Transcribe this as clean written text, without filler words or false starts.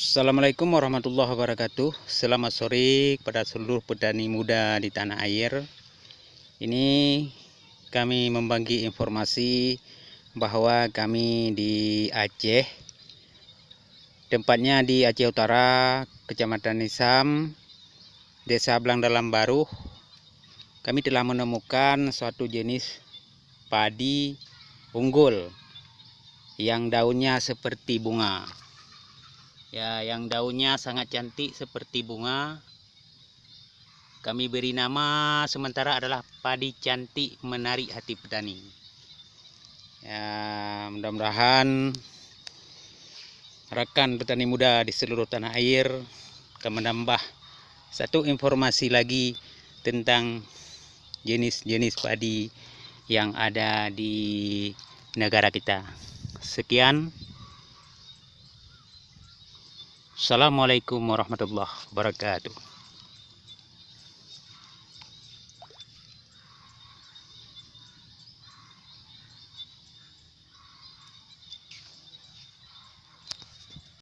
Assalamualaikum warahmatullahi wabarakatuh. Selamat sore kepada seluruh petani muda di tanah air. Ini kami membagi informasi bahwa kami di Aceh, tempatnya di Aceh Utara, Kecamatan Nisam, Desa Blang Dalam Baru. Kami telah menemukan suatu jenis padi unggul yang daunnya seperti bunga. Ya, yang daunnya sangat cantik seperti bunga. Kami beri nama sementara adalah padi cantik menarik hati petani. Ya, mudah-mudahan rekan petani muda di seluruh tanah air akan menambah satu informasi lagi tentang jenis-jenis padi yang ada di negara kita. Sekian. Assalamualaikum warahmatullahi wabarakatuh.